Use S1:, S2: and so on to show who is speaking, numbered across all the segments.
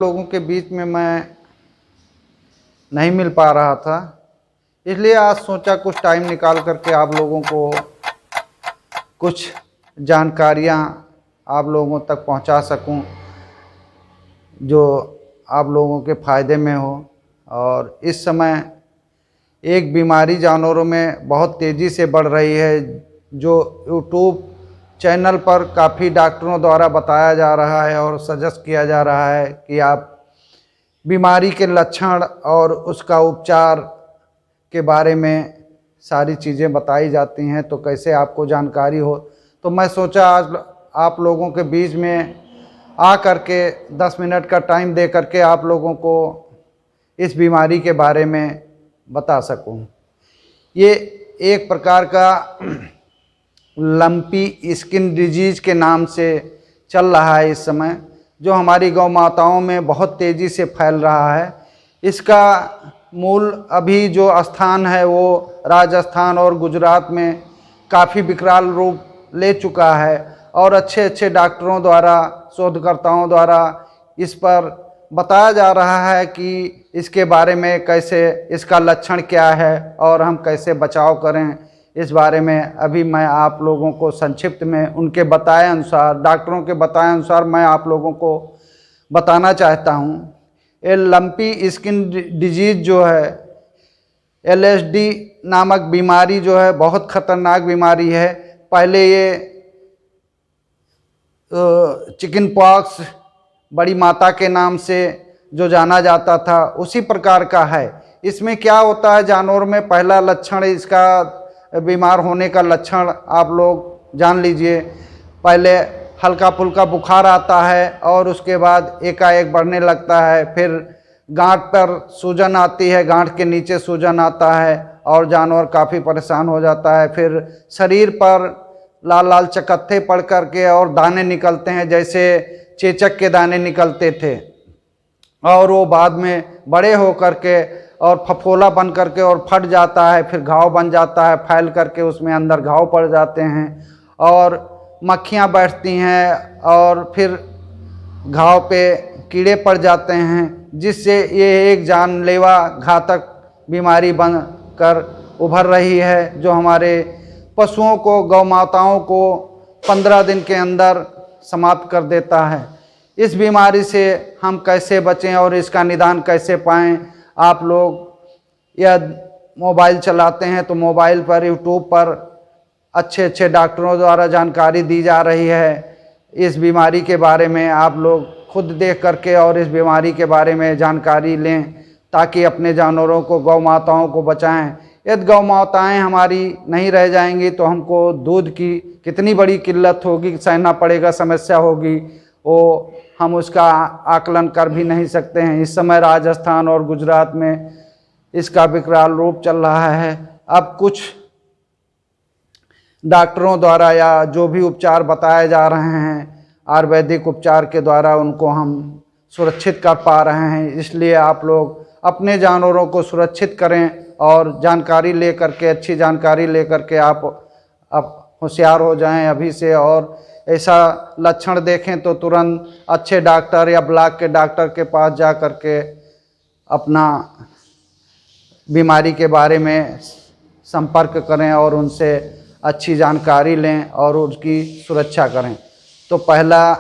S1: लोगों के बीच में मैं नहीं मिल पा रहा था, इसलिए आज सोचा कुछ टाइम निकाल करके आप लोगों को कुछ जानकारियां आप लोगों तक पहुंचा सकूं जो आप लोगों के फ़ायदे में हो। और इस समय एक बीमारी जानवरों में बहुत तेज़ी से बढ़ रही है, जो यूट्यूब चैनल पर काफ़ी डॉक्टरों द्वारा बताया जा रहा है और सजेस्ट किया जा रहा है कि आप बीमारी के लक्षण और उसका उपचार के बारे में सारी चीज़ें बताई जाती हैं, तो कैसे आपको जानकारी हो। तो मैं सोचा आज आप लोगों के बीच में आ करके 10 मिनट का टाइम दे करके आप लोगों को इस बीमारी के बारे में बता सकूं। ये एक प्रकार का लंपी स्किन डिजीज़ के नाम से चल रहा है इस समय, जो हमारी गौ माताओं में बहुत तेज़ी से फैल रहा है। इसका मूल अभी जो स्थान है वो राजस्थान और गुजरात में काफ़ी विकराल रूप ले चुका है और अच्छे अच्छे डॉक्टरों द्वारा, शोधकर्ताओं द्वारा इस पर बताया जा रहा है कि इसके बारे में कैसे, इसका लक्षण क्या है और हम कैसे बचाव करें। इस बारे में अभी मैं आप लोगों को संक्षिप्त में उनके बताए अनुसार, डॉक्टरों के बताए अनुसार मैं आप लोगों को बताना चाहता हूँ। ये लंपी स्किन डिजीज़ जो है, LSD नामक बीमारी जो है, बहुत ख़तरनाक बीमारी है। पहले ये चिकन पॉक्स बड़ी माता के नाम से जो जाना जाता था, उसी प्रकार का है। इसमें क्या होता है, जानवर में पहला लक्षण, इसका बीमार होने का लक्षण आप लोग जान लीजिए। पहले हल्का फुल्का बुखार आता है और उसके बाद एकाएक बढ़ने लगता है, फिर गांठ पर सूजन आती है, गांठ के नीचे सूजन आता है और जानवर काफ़ी परेशान हो जाता है। फिर शरीर पर लाल लाल चकत्थे पड़ करके और दाने निकलते हैं, जैसे चेचक के दाने निकलते थे, और वो बाद में बड़े हो करके और फफोला बन करके और फट जाता है, फिर घाव बन जाता है, फैल करके उसमें अंदर घाव पड़ जाते हैं और मक्खियाँ बैठती हैं और फिर घाव पे कीड़े पड़ जाते हैं, जिससे ये एक जानलेवा घातक बीमारी बन कर उभर रही है, जो हमारे पशुओं को, गौ माताओं को 15 दिन के अंदर समाप्त कर देता है। इस बीमारी से हम कैसे बचें और इसका निदान कैसे पाएं। आप लोग यह मोबाइल चलाते हैं तो मोबाइल पर, यूट्यूब पर अच्छे अच्छे डॉक्टरों द्वारा जानकारी दी जा रही है इस बीमारी के बारे में। आप लोग खुद देख करके और इस बीमारी के बारे में जानकारी लें, ताकि अपने जानवरों को, गौ माताओं को बचाएं। यदि गौ माताएँ हमारी नहीं रह जाएंगी तो हमको दूध की कितनी बड़ी किल्लत होगी, सहना पड़ेगा, समस्या होगी, वो हम उसका आकलन कर भी नहीं सकते हैं। इस समय राजस्थान और गुजरात में इसका विकराल रूप चल रहा है। अब कुछ डॉक्टरों द्वारा या जो भी उपचार बताए जा रहे हैं, आयुर्वेदिक उपचार के द्वारा उनको हम सुरक्षित कर पा रहे हैं। इसलिए आप लोग अपने जानवरों को सुरक्षित करें और जानकारी ले करके, अच्छी जानकारी ले करके आप होशियार हो जाएं अभी से। और ऐसा लक्षण देखें तो तुरंत अच्छे डॉक्टर या ब्लॉक के डॉक्टर के पास जा करके अपना बीमारी के बारे में संपर्क करें और उनसे अच्छी जानकारी लें और उसकी सुरक्षा करें। तो पहला,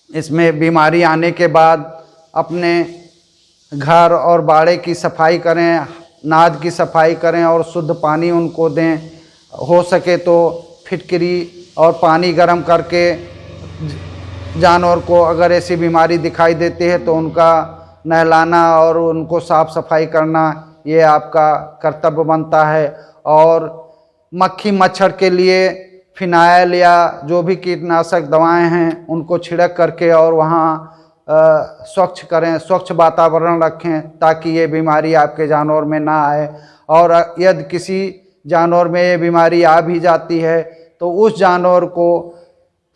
S1: इसमें बीमारी आने के बाद अपने घर और बाड़े की सफाई करें, नाद की सफाई करें और शुद्ध पानी उनको दें। हो सके तो फिटकरी और पानी गर्म करके जानवर को, अगर ऐसी बीमारी दिखाई देती है तो उनका नहलाना और उनको साफ़ सफाई करना, ये आपका कर्तव्य बनता है। और मक्खी मच्छर के लिए फिनाइल या जो भी कीटनाशक दवाएं हैं उनको छिड़क करके और वहाँ स्वच्छ करें, स्वच्छ वातावरण रखें, ताकि ये बीमारी आपके जानवर में ना आए। और यदि किसी जानवर में ये बीमारी आ भी जाती है तो उस जानवर को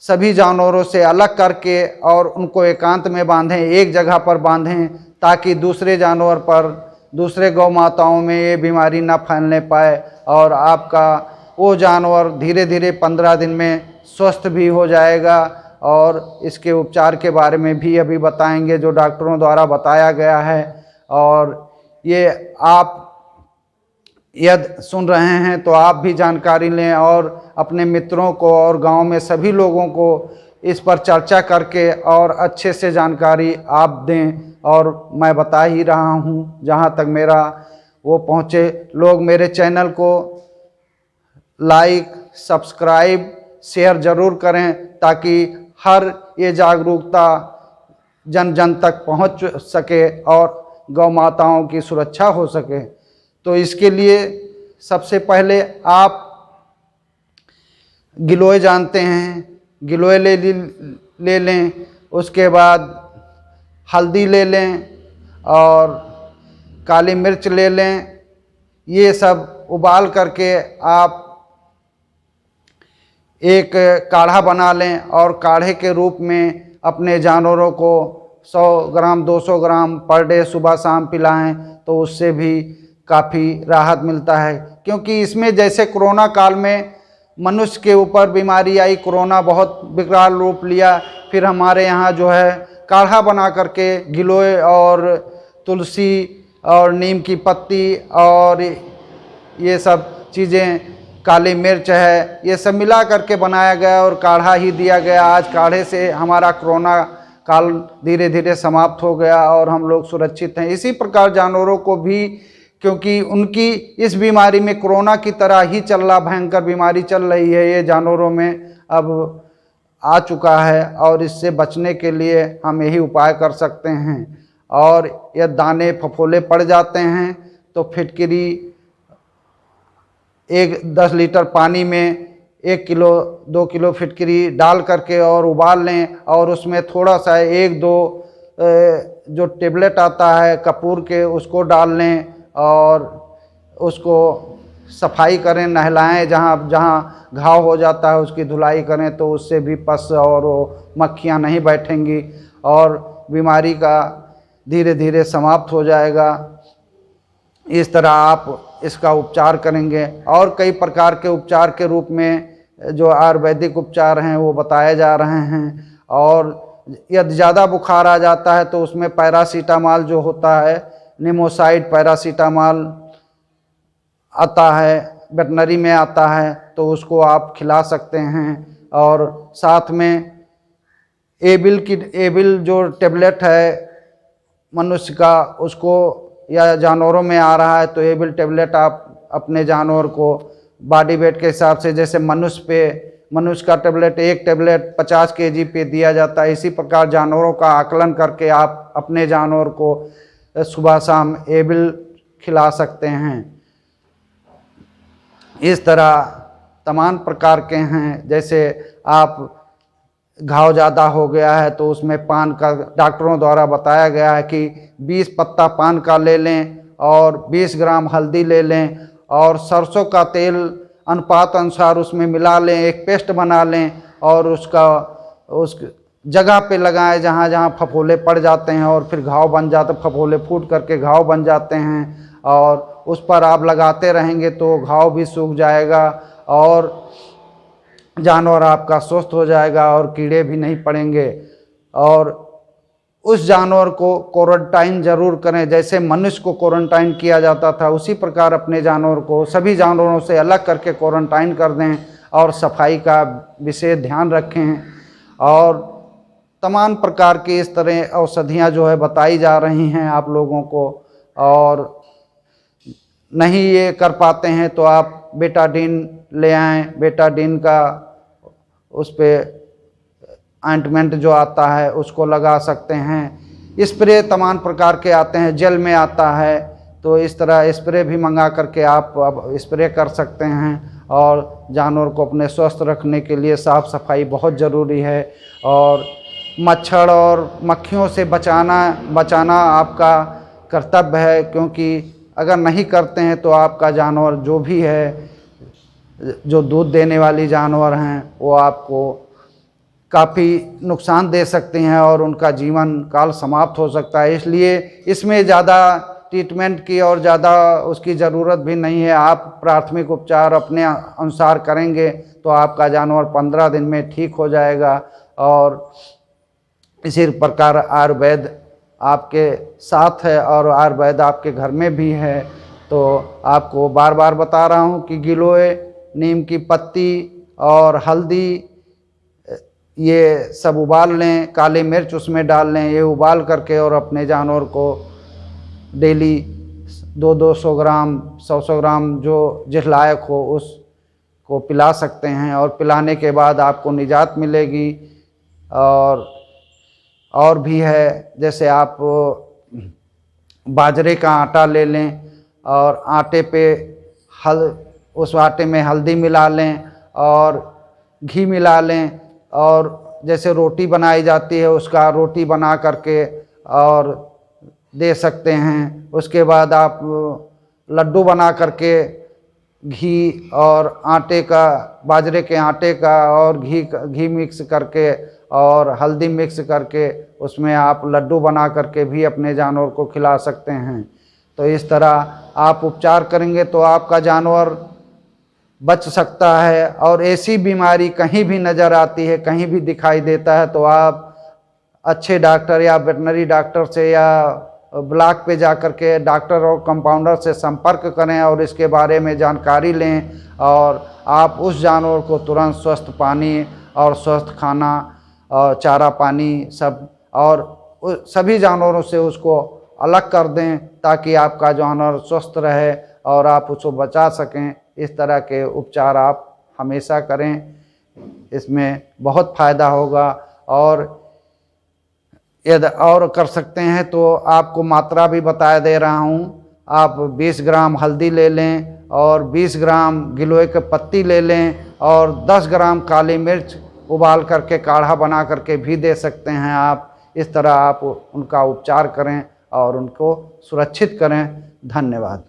S1: सभी जानवरों से अलग करके और उनको एकांत में बांधें, एक जगह पर बांधें, ताकि दूसरे जानवर पर, दूसरे गौ माताओं में ये बीमारी ना फैलने पाए और आपका वो जानवर धीरे धीरे 15 दिन में स्वस्थ भी हो जाएगा और इसके उपचार के बारे में भी अभी बताएंगे जो डॉक्टरों द्वारा बताया गया है। और ये आप यदि सुन रहे हैं तो आप भी जानकारी लें और अपने मित्रों को और गांव में सभी लोगों को इस पर चर्चा करके और अच्छे से जानकारी आप दें। और मैं बता ही रहा हूँ जहाँ तक मेरा वो पहुँचे। लोग मेरे चैनल को लाइक, सब्सक्राइब, शेयर ज़रूर करें ताकि हर ये जागरूकता जन जन तक पहुँच सके और गौ माताओं की सुरक्षा हो सके। तो इसके लिए सबसे पहले आप गिलोय जानते हैं, गिलोय ले लें। उसके बाद हल्दी ले लें और काली मिर्च ले लें। ये सब उबाल करके आप एक काढ़ा बना लें और काढ़े के रूप में अपने जानवरों को 100 ग्राम 200 ग्राम पर डे सुबह शाम पिलाएं तो उससे भी काफ़ी राहत मिलता है। क्योंकि इसमें जैसे कोरोना काल में मनुष्य के ऊपर बीमारी आई, कोरोना बहुत विकराल रूप लिया, फिर हमारे यहाँ जो है काढ़ा बना करके गिलोय और तुलसी और नीम की पत्ती और ये सब चीज़ें, काली मिर्च है, ये सब मिला करके बनाया गया और काढ़ा ही दिया गया। आज काढ़े से हमारा कोरोना काल धीरे धीरे समाप्त हो गया और हम लोग सुरक्षित हैं। इसी प्रकार जानवरों को भी, क्योंकि उनकी इस बीमारी में कोरोना की तरह ही चल रहा, भयंकर बीमारी चल रही है, ये जानवरों में अब आ चुका है और इससे बचने के लिए हम यही उपाय कर सकते हैं। और यह दाने फफोले पड़ जाते हैं तो फिटकिरी 10 लीटर पानी में 1 किलो 2 किलो फिटकिरी डाल करके और उबाल लें और उसमें थोड़ा सा 1-2 जो टेबलेट आता है कपूर के उसको डाल लें और उसको सफाई करें, नहलाएं, जहाँ जहाँ घाव हो जाता है उसकी धुलाई करें तो उससे भी पस और वो मक्खियाँ नहीं बैठेंगी और बीमारी का धीरे धीरे समाप्त हो जाएगा। इस तरह आप इसका उपचार करेंगे। और कई प्रकार के उपचार के रूप में जो आयुर्वेदिक उपचार हैं वो बताए जा रहे हैं। और यदि ज़्यादा बुखार आ जाता है तो उसमें पैरासीटामॉल जो होता है, निमोसाइड पैरासीटामॉल आता है, वेटनरी में आता है, तो उसको आप खिला सकते हैं। और साथ में एबिल जो टेबलेट है मनुष्य का, उसको या जानवरों में आ रहा है तो एबिल टेबलेट आप अपने जानवर को बॉडी वेट के हिसाब से, जैसे मनुष्य का टेबलेट 1 टेबलेट 50 केजी पे दिया जाता है, इसी प्रकार जानवरों का आकलन करके आप अपने जानवर को सुबह शाम एबिल खिला सकते हैं। इस तरह तमाम प्रकार के हैं। जैसे आप घाव ज़्यादा हो गया है तो उसमें पान का डॉक्टरों द्वारा बताया गया है कि 20 पत्ता पान का ले लें और 20 ग्राम हल्दी ले लें और सरसों का तेल अनुपात अनुसार उसमें मिला लें, एक पेस्ट बना लें और उस जगह पे लगाएं जहाँ जहाँ फफोले पड़ जाते हैं और फिर घाव बन जाते, फफोले फूट करके घाव बन जाते हैं और उस पर आप लगाते रहेंगे तो घाव भी सूख जाएगा और जानवर आपका स्वस्थ हो जाएगा और कीड़े भी नहीं पड़ेंगे। और उस जानवर को क्वारंटाइन ज़रूर करें, जैसे मनुष्य को क्वारंटाइन किया जाता था उसी प्रकार अपने जानवर को सभी जानवरों से अलग करके क्वारंटाइन कर दें और सफाई का विशेष ध्यान रखें। और तमाम प्रकार की इस तरह औषधियाँ जो है बताई जा रही हैं आप लोगों को। और नहीं ये कर पाते हैं तो आप बेटाडीन ले आएँ, बेटाडीन का उस पर ऑइंटमेंट जो आता है उसको लगा सकते हैं। स्प्रे तमाम प्रकार के आते हैं, जेल में आता है, तो इस तरह स्प्रे भी मंगा करके आप अब स्प्रे कर सकते हैं। और जानवर को अपने स्वस्थ रखने के लिए साफ़ सफाई बहुत ज़रूरी है और मच्छर और मक्खियों से बचाना आपका कर्तव्य है, क्योंकि अगर नहीं करते हैं तो आपका जानवर जो भी है, जो दूध देने वाली जानवर हैं, वो आपको काफ़ी नुकसान दे सकते हैं और उनका जीवन काल समाप्त हो सकता है। इसलिए इसमें ज़्यादा ट्रीटमेंट की और ज़्यादा उसकी ज़रूरत भी नहीं है। आप प्राथमिक उपचार अपने अनुसार करेंगे तो आपका जानवर 15 दिन में ठीक हो जाएगा और इसी प्रकार आयुर्वेद आपके साथ है और आयुर्वेद आपके घर में भी है। तो आपको बार बार बता रहा हूँ कि गिलोय, नीम की पत्ती और हल्दी ये सब उबाल लें, काली मिर्च उसमें डाल लें, ये उबाल करके और अपने जानवर को डेली 200 ग्राम 100 ग्राम जो जिस लायक हो उसको पिला सकते हैं। और पिलाने के बाद आपको निजात मिलेगी। और भी है, जैसे आप बाजरे का आटा ले लें और आटे पे उस आटे में हल्दी मिला लें और घी मिला लें और जैसे रोटी बनाई जाती है उसका रोटी बना करके और दे सकते हैं। उसके बाद आप लड्डू बना करके घी और आटे का, बाजरे के आटे का और घी मिक्स करके और हल्दी मिक्स करके उसमें आप लड्डू बना करके भी अपने जानवर को खिला सकते हैं। तो इस तरह आप उपचार करेंगे तो आपका जानवर बच सकता है। और ऐसी बीमारी कहीं भी नज़र आती है, कहीं भी दिखाई देता है, तो आप अच्छे डॉक्टर या वेटनरी डॉक्टर से या ब्लॉक पे जाकर के डॉक्टर और कंपाउंडर से संपर्क करें और इसके बारे में जानकारी लें। और आप उस जानवर को तुरंत स्वस्थ पानी और स्वस्थ खाना और चारा पानी सब और सभी जानवरों से उसको अलग कर दें ताकि आपका जानवर स्वस्थ रहे और आप उसको बचा सकें। इस तरह के उपचार आप हमेशा करें, इसमें बहुत फ़ायदा होगा। और यदि और कर सकते हैं तो आपको मात्रा भी बता दे रहा हूँ। आप 20 ग्राम हल्दी ले लें और 20 ग्राम गिलोय के पत्ती ले लें और 10 ग्राम काली मिर्च उबाल करके काढ़ा बना करके भी दे सकते हैं आप। इस तरह आप उनका उपचार करें और उनको सुरक्षित करें। धन्यवाद।